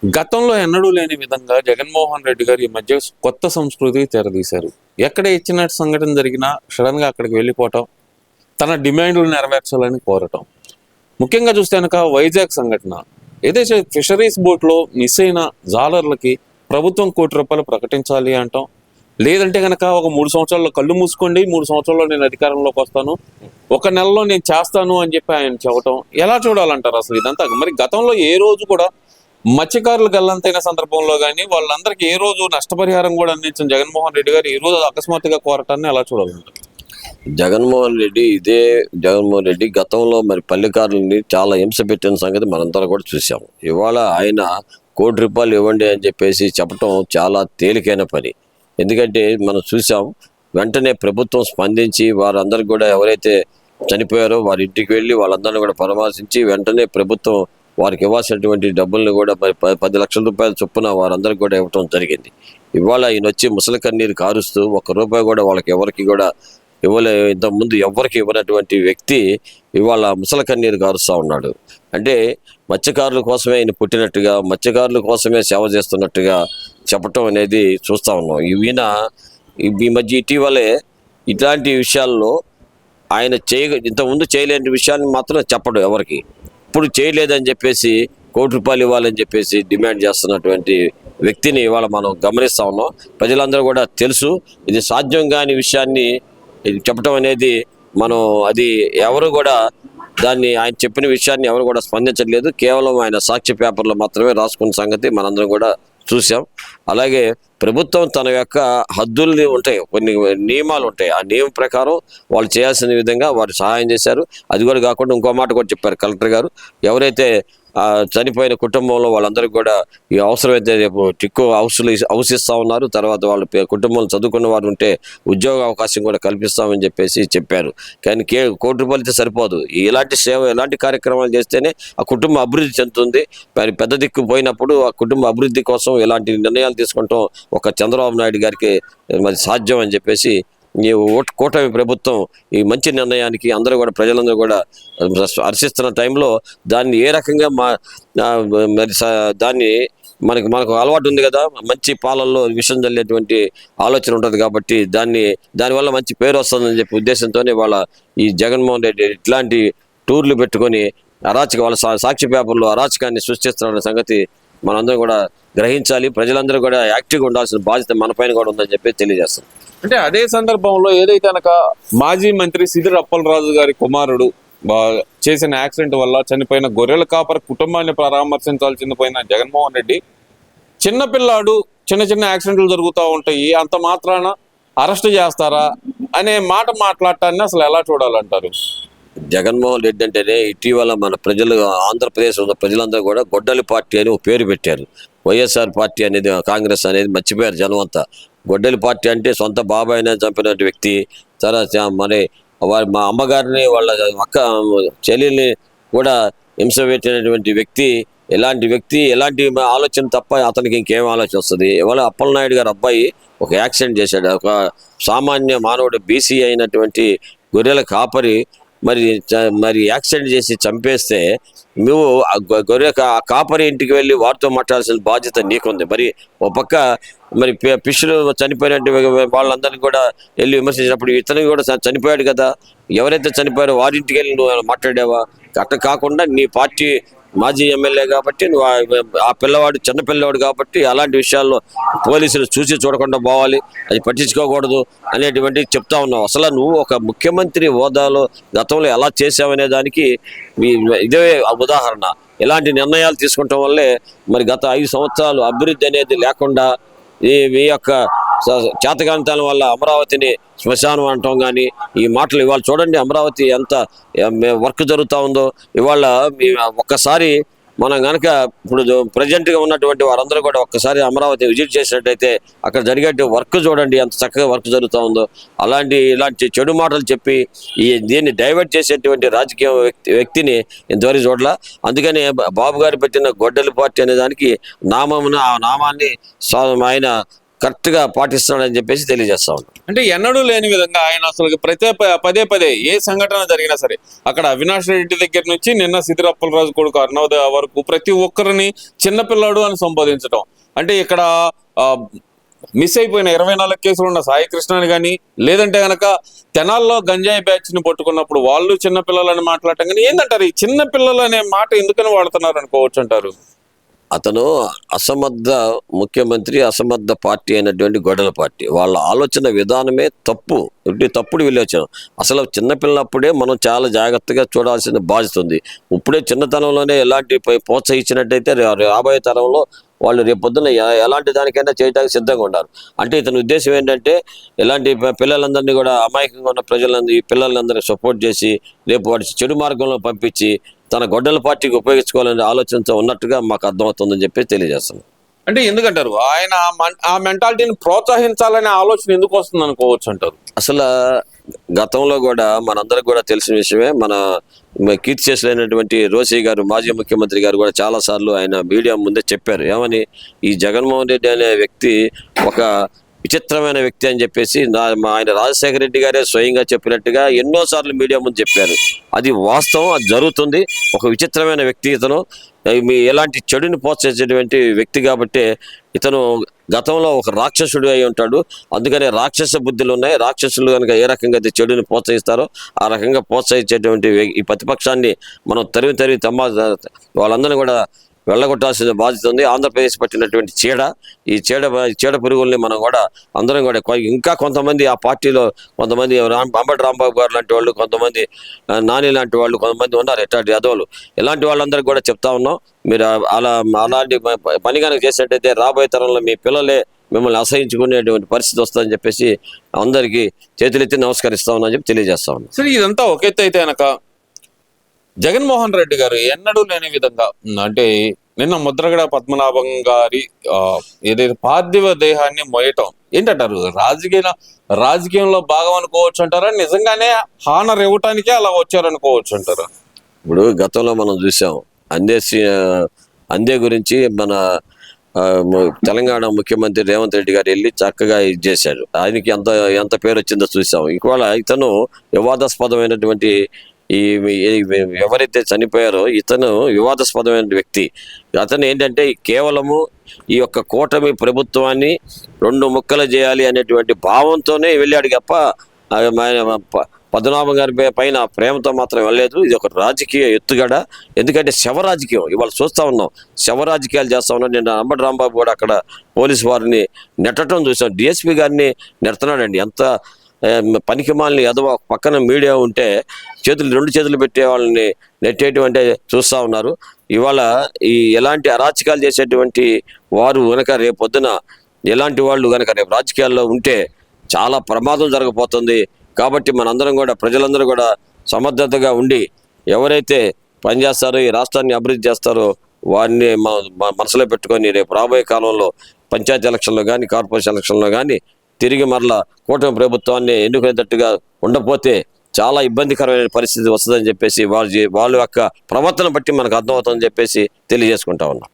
గతంలో ఎన్నడూ లేని విధంగా జగన్మోహన్ రెడ్డి గారు ఈ మధ్య కొత్త సంస్కృతి తెరదీశారు. ఎక్కడ ఇచ్చిన సంఘటన జరిగినా సడన్ గా అక్కడికి వెళ్ళిపోవటం, తన డిమాండ్లు నెరవేర్చాలని కోరటం. ముఖ్యంగా చూస్తే కనుక వైజాగ్ సంఘటన, ఏదైతే ఫిషరీస్ బోట్లో మిస్ అయిన జాలర్లకి ప్రభుత్వం ₹1,00,00,000 ప్రకటించాలి అంటాం. లేదంటే కనుక ఒక 3 సంవత్సరాల్లో కళ్ళు మూసుకోండి, 3 సంవత్సరాల్లో నేను అధికారంలోకి వస్తాను, 1 నెలలో నేను చేస్తాను అని చెప్పి ఆయన చెప్పటం. ఎలా చూడాలంటారు అసలు ఇదంతా? మరి గతంలో ఏ రోజు కూడా మత్స్యకారులు గల్లంతైన సందర్భంలో కానీ వాళ్ళందరికీ ఏ రోజు నష్టపరిహారం కూడా అందించిన జగన్మోహన్ రెడ్డి గారు ఈ రోజు అకస్మాత్తుగా కోరటాన్ని ఎలా చూడాలంటారు? జగన్మోహన్ రెడ్డి గతంలో మరి పల్లెకారులని చాలా హింస పెట్టిన సంగతి మనందరం కూడా చూసాము. ఇవాళ ఆయన ₹1,00,00,000 ఇవ్వండి అని చెప్పేసి చెప్పడం చాలా తేలికైన పని. ఎందుకంటే మనం చూసాం, వెంటనే ప్రభుత్వం స్పందించి వారందరికీ కూడా ఎవరైతే చనిపోయారో వారి ఇంటికి వెళ్ళి వాళ్ళందరినీ కూడా పరామర్శించి వెంటనే ప్రభుత్వం వారికి ఇవ్వాల్సినటువంటి డబ్బుల్ని కూడా మరి ₹10,00,000 చొప్పున వారందరికీ కూడా ఇవ్వటం జరిగింది. ఇవాళ ఈయన వచ్చి ముసలి కన్నీరు కారుస్తూ ₹1 కూడా వాళ్ళకి ఎవరికి కూడా ఇంతకుముందు ఎవరికి ఇవ్వనటువంటి వ్యక్తి ఇవాళ ముసలి కన్నీరు కారుస్తూ ఉన్నాడు. అంటే మత్స్యకారుల కోసమే ఆయన పుట్టినట్టుగా, మత్స్యకారుల కోసమే సేవ చేస్తున్నట్టుగా చెప్పటం అనేది చూస్తూ ఉన్నాం. ఈ మధ్య ఇటీవలే ఇట్లాంటి విషయాల్లో ఆయన ఇంతకుముందు చేయలేని విషయాన్ని మాత్రం చెప్పడు ఎవరికి. ఇప్పుడు చేయలేదని చెప్పేసి ₹1,00,00,000 ఇవ్వాలని చెప్పేసి డిమాండ్ చేస్తున్నటువంటి వ్యక్తిని ఇవాళ మనం గమనిస్తూ ఉన్నాం. ప్రజలందరూ కూడా తెలుసు, ఇది సాధ్యం కాని విషయాన్ని చెప్పటం అనేది అది ఎవరు కూడా దాన్ని, ఆయన చెప్పిన విషయాన్ని ఎవరు కూడా స్పందించట్లేదు. కేవలం ఆయన సాక్షి పేపర్లో మాత్రమే రాసుకున్న సంగతి మనందరం కూడా చూసాం. అలాగే ప్రభుత్వం తన యొక్క హద్దుల్ని ఉంటాయి, కొన్ని నియమాలు ఉంటాయి. ఆ నియమం ప్రకారం వాళ్ళు చేయాల్సిన విధంగా వారు సహాయం చేశారు. అది కూడా కాకుండా ఇంకో మాట కూడా చెప్పారు కలెక్టర్ గారు, ఎవరైతే చనిపోయిన కుటుంబంలో వాళ్ళందరికీ కూడా ఈ అవసరమైతే రేపు టిక్కో హౌస్ ఇస్తా ఉన్నారు. తర్వాత వాళ్ళ కుటుంబంలో చదువుకున్న వారు ఉంటే ఉద్యోగ అవకాశం కూడా కల్పిస్తామని చెప్పేసి చెప్పారు. కానీ ₹1,00,00,000 అయితే సరిపోదు. ఇలాంటి సేవ, ఇలాంటి కార్యక్రమాలు చేస్తేనే ఆ కుటుంబం అభివృద్ధి చెందుతుంది. మరి పెద్ద దిక్కు పోయినప్పుడు ఆ కుటుంబ అభివృద్ధి కోసం ఇలాంటి నిర్ణయాలు తీసుకుంటాం ఒక చంద్రబాబు నాయుడు గారికి మరి సాధ్యం అని చెప్పేసి ఈ కూటమి ప్రభుత్వం ఈ మంచి నిర్ణయానికి అందరూ కూడా, ప్రజలందరూ కూడా హర్షిస్తున్న టైంలో దాన్ని ఏ రకంగా మరి దాన్ని మనకు అలవాటు ఉంది కదా, మంచి పాలల్లో విషం చల్లేటువంటి ఆలోచన ఉంటుంది కాబట్టి దానివల్ల మంచి పేరు వస్తుందని చెప్పి ఉద్దేశంతోనే వాళ్ళ ఈ జగన్మోహన్ రెడ్డి ఇట్లాంటి టూర్లు పెట్టుకొని వాళ్ళ సాక్షి పేపర్లో అరాచకాన్ని సృష్టిస్తున్న సంగతి మనందరం కూడా గ్రహించాలి. ప్రజలందరూ కూడా యాక్టివ్గా ఉండాల్సిన బాధ్యత మన పైన కూడా ఉందని చెప్పి తెలియజేస్తాం. అంటే అదే సందర్భంలో ఏదైతే కనుక మాజీ మంత్రి సిదిరి అప్పలరాజు గారి కుమారుడు చేసిన యాక్సిడెంట్ వల్ల చనిపోయిన గొర్రెల కాపరి కుటుంబాన్ని పరామర్శించాల్సింది పోయిన జగన్మోహన్ రెడ్డి, చిన్నపిల్లాడు చిన్న యాక్సిడెంట్లు జరుగుతూ ఉంటాయి, అంత మాత్రాన అరెస్ట్ చేస్తారా అనే మాట మాట్లాడటాన్ని అసలు ఎలా చూడాలంటారు? జగన్మోహన్ రెడ్డి అంటేనే ఇటీవల మన ఆంధ్రప్రదేశ్ ఉన్న ప్రజలందరూ కూడా గొడ్డలి పార్టీ అని ఒక పేరు పెట్టారు. వైఎస్ఆర్ పార్టీ అనేది, కాంగ్రెస్ అనేది మర్చిపోయారు జనం అంతా. గొడ్డలి పార్టీ అంటే సొంత బాబాయిని చంపిన వ్యక్తి, తర్వాత మా అమ్మగారిని, వాళ్ళ అక్క చెల్లెల్ని కూడా హింస పెట్టినటువంటి వ్యక్తి. ఎలాంటి ఆలోచన తప్ప అతనికి ఇంకేం ఆలోచన వస్తుంది? ఇవాళ అప్పలనాయుడు గారు అబ్బాయి ఒక యాక్సిడెంట్ చేశాడు. ఒక సామాన్య మానవుడు, బీసీ అయినటువంటి గొర్రెల కాపరి మరి యాక్సిడెంట్ చేసి చంపేస్తే నువ్వు గొర్రె కాపరి ఇంటికి వెళ్ళి వారితో మాట్లాడాల్సిన బాధ్యత నీకుంది. మరి ఒక పక్క మరి పిష్యులు చనిపోయినట్టు వాళ్ళందరినీ కూడా వెళ్ళి విమర్శించినప్పుడు ఇతను కూడా చనిపోయాడు కదా, ఎవరైతే చనిపోయారో వారింటికి వెళ్ళి నువ్వు మాట్లాడావా? అట్లా కాకుండా నీ పార్టీ మాజీ ఎమ్మెల్యే కాబట్టి నువ్వు ఆ పిల్లవాడు చిన్న పిల్లవాడు కాబట్టి అలాంటి విషయాల్లో పోలీసులు చూసి చూడకుండా పోవాలి, అది పట్టించుకోకూడదు అనేటువంటి చెప్తా ఉన్నావు. అసలు నువ్వు ఒక ముఖ్యమంత్రి హోదాలో గతంలో ఎలా చేసావనే దానికి ఇదే ఉదాహరణ. ఇలాంటి నిర్ణయాలు తీసుకుంటాం వల్లే మరి గత 5 సంవత్సరాలు అభివృద్ధి అనేది లేకుండా ఈ యొక్క చేతకాంతాల వల్ల అమరావతిని శ్మశానం అంటాం. కానీ ఈ మాటలు ఇవాళ చూడండి, అమరావతి ఎంత వర్క్ జరుగుతూ ఉందో. ఇవాళ ఒక్కసారి మనం కనుక ఇప్పుడు ప్రజెంట్గా ఉన్నటువంటి వారందరూ కూడా ఒక్కసారి అమరావతి విజిట్ చేసినట్టయితే అక్కడ జరిగే వర్క్ చూడండి ఎంత చక్కగా వర్క్ జరుగుతూ ఉందో. ఇలాంటి చెడు మాటలు చెప్పి దీన్ని డైవర్ట్ చేసేటువంటి రాజకీయ వ్యక్తిని ఇంతవరకు చూడాల. అందుకని బాబు గారు పెట్టిన గొడ్డలి పార్టీ అనే దానికి ఆ నామాన్ని ఆయన కరెక్ట్గా పాటిస్తున్నాడని చెప్పేసి తెలియజేస్తా ఉన్నాం. అంటే ఎన్నడూ లేని విధంగా ఆయన అసలు పదే పదే ఏ సంఘటన జరిగినా సరే అక్కడ అవినాష్ రెడ్డి దగ్గర నుంచి నిన్న సిద్ధిరప్పలరాజు కొడుకు అర్ణవ్ వరకు ప్రతి ఒక్కరిని చిన్నపిల్లాడు అని సంబోధించడం. అంటే ఇక్కడ మిస్ అయిపోయిన 24 కేసులు ఉన్న సాయి కృష్ణని కానీ, లేదంటే గనక తెనాల్లో గంజాయి బ్యాచ్ ని పట్టుకున్నప్పుడు వాళ్ళు చిన్నపిల్లలని మాట్లాడటం కానీ, ఏంటంటారు ఈ చిన్నపిల్లలు అనే మాట ఎందుకని వాడుతున్నారు అనుకోవచ్చు అంటారు? అతను అసమర్థ ముఖ్యమంత్రి, అసమర్థ పార్టీ అయినటువంటి గొడవల పార్టీ. వాళ్ళ ఆలోచన విధానమే తప్పు, తప్పుడు విలోచన. అసలు చిన్నపిల్లప్పుడే మనం చాలా జాగ్రత్తగా చూడాల్సిన బాధ్యత ఉంది. ఇప్పుడే చిన్నతనంలోనే ఎలాంటి ప్రోత్సహించినట్టయితే రాబోయే తరంలో వాళ్ళు రేపొద్దున ఎలాంటి దానికైనా చేయడానికి సిద్ధంగా ఉన్నారు. అంటే ఇతని ఉద్దేశం ఏంటంటే ఇలాంటి పిల్లలందరినీ కూడా, అమాయకంగా ఉన్న ఈ పిల్లలందరినీ సపోర్ట్ చేసి రేపు వాడి చెడు మార్గంలో పంపించి తన గొడ్డల పార్టీకి ఉపయోగించుకోవాలనే ఆలోచనతో ఉన్నట్టుగా మాకు అర్థమవుతుందని చెప్పి తెలియజేస్తున్నాం. అంటే ఎందుకంటారు ఆయన ఆ మెంటాలిటీని ప్రోత్సహించాలనే ఆలోచన ఎందుకు వస్తుంది అనుకోవచ్చు అంటారు? అసలు గతంలో కూడా మనందరికి కూడా తెలిసిన విషయమే. మన కీర్తి చేసినటువంటి రోసయ్య గారు, మాజీ ముఖ్యమంత్రి గారు కూడా చాలాసార్లు ఆయన మీడియా ముందే చెప్పారు. ఏమని, ఈ జగన్మోహన్ రెడ్డి అనే వ్యక్తి ఒక విచిత్రమైన వ్యక్తి అని చెప్పేసి ఆయన రాజశేఖర రెడ్డి గారే స్వయంగా చెప్పినట్టుగా ఎన్నోసార్లు మీడియా ముందు చెప్పారు. అది వాస్తవం, అది జరుగుతుంది. ఒక విచిత్రమైన వ్యక్తి ఇతను, ఎలాంటి చెడుని ప్రోత్సహించేటువంటి వ్యక్తి కాబట్టి ఇతను గతంలో ఒక రాక్షసుడు అయి ఉంటాడు. అందుకనే రాక్షస బుద్ధులు ఉన్నాయి. రాక్షసులు కనుక ఏ రకంగా అయితే చెడుని ప్రోత్సహిస్తారో ఆ రకంగా ప్రోత్సహించేటువంటి ఈ ప్రతిపక్షాన్ని మనం తరిమి వాళ్ళందరినీ కూడా వెళ్ళగొట్టాల్సిన బాధ్యత ఉంది. ఆంధ్రప్రదేశ్ పట్టినటువంటి ఈ చీడ పురుగుల్ని మనం కూడా అందరం కూడా, ఇంకా కొంతమంది ఆ పార్టీలో కొంతమంది అంబటి రాంబాబు గారు లాంటి వాళ్ళు, కొంతమంది నాని లాంటి వాళ్ళు, కొంతమంది ఉన్నారు ఎట్లాంటి యాదవులు. ఇలాంటి వాళ్ళందరికీ కూడా చెప్తా ఉన్నాం, మీరు అలాంటి పని కనుక చేసినట్టయితే రాబోయే తరంలో మీ పిల్లలే మిమ్మల్ని అసహించుకునేటువంటి పరిస్థితి వస్తుందని చెప్పేసి అందరికీ చేతులెత్తి నమస్కరిస్తామని చెప్పి తెలియజేస్తా ఉన్నాం. సరే, ఇదంతా ఒక ఎత్తు అయితే కనుక జగన్మోహన్ రెడ్డి గారు ఎన్నడూ లేని విధంగా, అంటే నిన్న ముద్రగడ పద్మనాభం గారి ఏదైతే పార్థివ దేహాన్ని మోయటం ఏంటంటారు? రాజకీయంలో భాగం అనుకోవచ్చు అంటారా? నిజంగానే హానర్ ఇవ్వటానికే అలా వచ్చారనుకోవచ్చు అంటారా? ఇప్పుడు గతంలో మనం చూసాం, అందే గురించి మన తెలంగాణ ముఖ్యమంత్రి రేవంత్ రెడ్డి గారు వెళ్ళి చక్కగా ఇది చేశాడు. ఆయనకి ఎంత పేరు వచ్చిందో చూసాం. ఇవాళ ఇతను వివాదాస్పదమైనటువంటి ఎవరైతే చనిపోయారో ఇతను వివాదాస్పదమైన వ్యక్తి. అతను ఏంటంటే కేవలము ఈ యొక్క కూటమి ప్రభుత్వాన్ని 2 ముక్కలు చేయాలి అనేటువంటి భావంతోనే వెళ్ళాడు తప్ప పద్మనాభం గారి పైన ప్రేమతో మాత్రం వెళ్ళలేదు. ఇది ఒక రాజకీయ ఎత్తుగడ. ఎందుకంటే శవ రాజకీయం ఇవాళ చూస్తూ ఉన్నాం, శవ రాజకీయాలు చేస్తూ ఉన్నాం. నేను అంబటి రాంబాబు కూడా అక్కడ పోలీసు వారిని నెట్టడం చూసాం. డిఎస్పీ గారిని నెడుతున్నాడండి. ఎంత పనికిమాలని ఎదవ పక్కన మీడియా ఉంటే 2 చేతులు పెట్టే వాళ్ళని నెట్టేటువంటి చూస్తూ ఉన్నారు. ఇవాళ ఎలాంటి అరాచకాలు చేసేటువంటి వారు కనుక రేపొద్దున ఎలాంటి వాళ్ళు కనుక రేపు రాజకీయాల్లో ఉంటే చాలా ప్రమాదం జరగబోతుంది. కాబట్టి మనందరం కూడా, ప్రజలందరూ కూడా సమర్థతగా ఉండి ఎవరైతే పనిచేస్తారో, ఈ రాష్ట్రాన్ని అభివృద్ధి చేస్తారో వారిని మనసులో పెట్టుకొని రేపు రాబోయే కాలంలో పంచాయతీ ఎలక్షన్లో కానీ, కార్పొరేషన్ ఎలక్షన్లో కానీ తిరిగి మరలా కూటమి ప్రభుత్వాన్ని ఎన్నుకునేటట్టుగా ఉండకపోతే చాలా ఇబ్బందికరమైన పరిస్థితి వస్తుందని చెప్పేసి వాళ్ళ యొక్క ప్రవర్తన బట్టి మనకు అర్థమవుతుందని చెప్పేసి తెలియజేసుకుంటా ఉన్నాం.